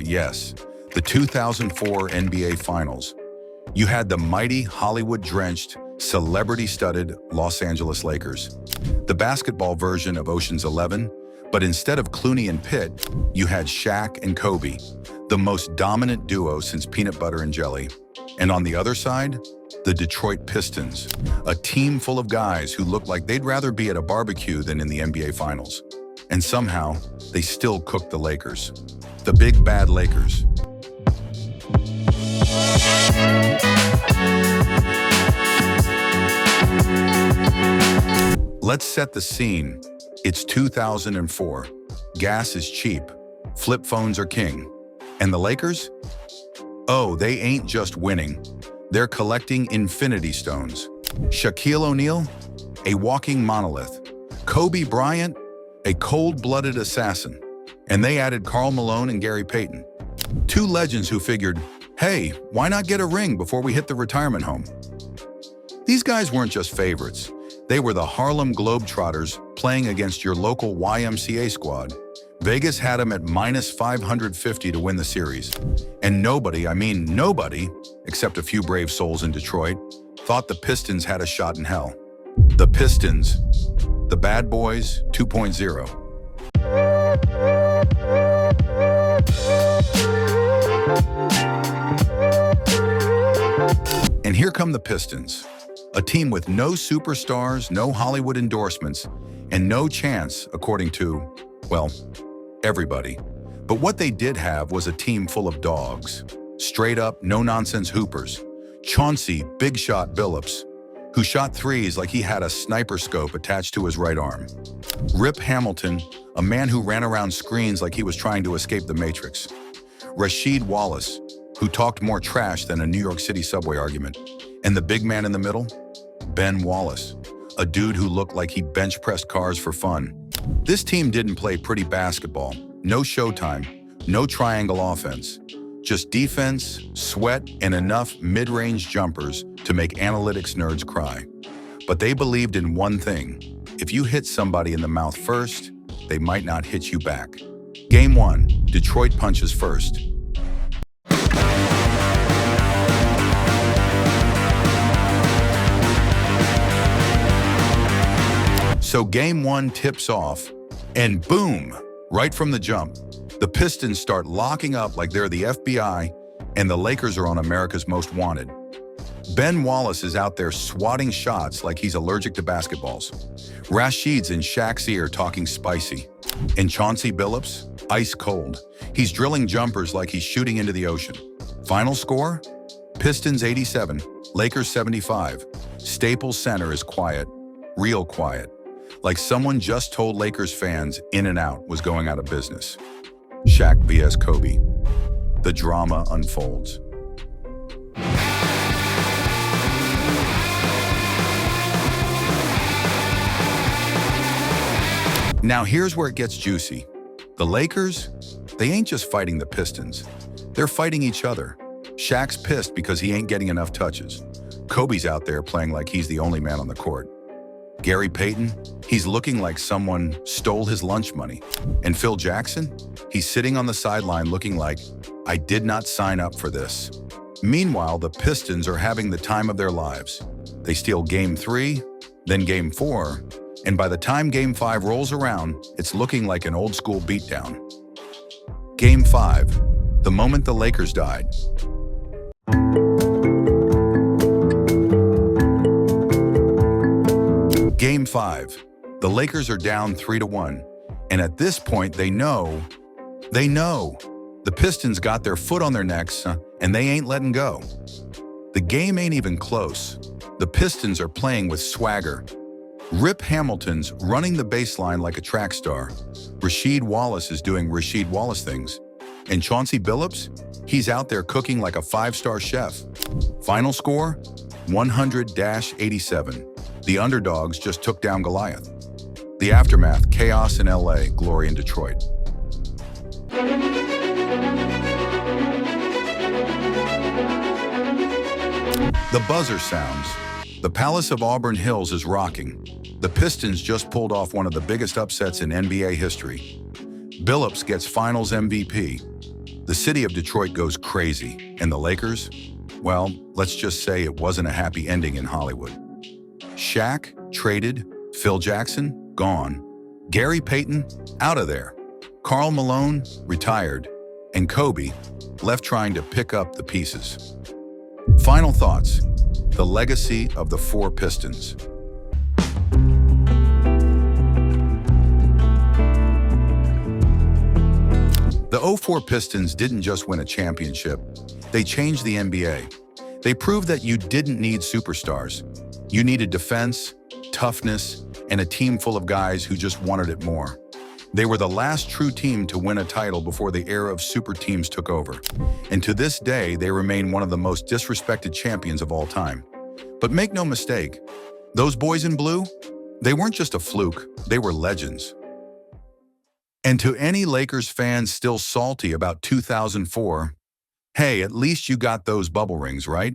Yes, the 2004 NBA Finals. You had the mighty Hollywood-drenched, celebrity-studded Los Angeles Lakers, the basketball version of Ocean's 11, but instead of Clooney and Pitt, you had Shaq and Kobe, the most dominant duo since peanut butter and jelly. And on the other side, the Detroit Pistons, a team full of guys who looked like they'd rather be at a barbecue than in the NBA Finals. And somehow, they still cooked the Lakers. The big bad Lakers. Let's set the scene. It's 2004. Gas is cheap. Flip phones are king. And the Lakers? Oh, they ain't just winning. They're collecting infinity stones. Shaquille O'Neal, a walking monolith. Kobe Bryant, a cold-blooded assassin. And they added Karl Malone and Gary Payton. Two legends who figured, hey, why not get a ring before we hit the retirement home? These guys weren't just favorites. They were the Harlem Globetrotters playing against your local YMCA squad. Vegas had them at minus 550 to win the series. And nobody, I mean nobody, except a few brave souls in Detroit, thought the Pistons had a shot in hell. The Pistons, the Bad Boys 2.0. And here come the Pistons, a team with no superstars, no Hollywood endorsements, and no chance, according to, well, everybody. But what they did have was a team full of dogs, straight up, no-nonsense hoopers. Chauncey Big Shot Billups, who shot threes like he had a sniper scope attached to his right arm. Rip Hamilton, a man who ran around screens like he was trying to escape the Matrix. Rasheed Wallace, who talked more trash than a New York City subway argument. And the big man in the middle? Ben Wallace, a dude who looked like he bench-pressed cars for fun. This team didn't play pretty basketball, no showtime, no triangle offense. Just defense, sweat, and enough mid-range jumpers to make analytics nerds cry. But they believed in one thing. If you hit somebody in the mouth first, they might not hit you back. Game 1, Detroit punches first. So Game 1 tips off, and boom, right from the jump, the Pistons start locking up like they're the FBI, and the Lakers are on America's Most Wanted. Ben Wallace is out there swatting shots like he's allergic to basketballs. Rasheed's in Shaq's ear talking spicy. And Chauncey Billups, ice cold. He's drilling jumpers like he's shooting into the ocean. Final score? Pistons 87, Lakers 75. Staples Center is quiet, real quiet. Like someone just told Lakers fans In-N-Out was going out of business. Shaq vs. Kobe. The drama unfolds. Now here's where it gets juicy. The Lakers, they ain't just fighting the Pistons. They're fighting each other. Shaq's pissed because he ain't getting enough touches. Kobe's out there playing like he's the only man on the court. Gary Payton, he's looking like someone stole his lunch money. And Phil Jackson, he's sitting on the sideline looking like, I did not sign up for this. Meanwhile, the Pistons are having the time of their lives. They steal Game 3, then Game 4, and by the time Game 5 rolls around, it's looking like an old school beatdown. Game 5, the moment the Lakers died. Game 5, the Lakers are down 3-1, and at this point they know, the Pistons got their foot on their necks and they ain't letting go. The game ain't even close. The Pistons are playing with swagger. Rip Hamilton's running the baseline like a track star. Rasheed Wallace is doing Rasheed Wallace things. And Chauncey Billups, he's out there cooking like a 5-star chef. Final score, 100-87. The underdogs just took down Goliath. The aftermath, chaos in LA, glory in Detroit. The buzzer sounds. The Palace of Auburn Hills is rocking. The Pistons just pulled off one of the biggest upsets in NBA history. Billups gets Finals MVP. The city of Detroit goes crazy, and the Lakers? Well, let's just say it wasn't a happy ending in Hollywood. Shaq, traded. Phil Jackson, gone. Gary Payton, out of there. Karl Malone, retired. And Kobe, left trying to pick up the pieces. Final thoughts. The legacy of the four Pistons. The '04 Pistons didn't just win a championship, they changed the NBA. They proved that you didn't need superstars. You needed defense, toughness, and a team full of guys who just wanted it more. They were the last true team to win a title before the era of super teams took over. And to this day, they remain one of the most disrespected champions of all time. But make no mistake, those boys in blue, they weren't just a fluke, they were legends. And to any Lakers fans still salty about 2004, hey, at least you got those bubble rings, right?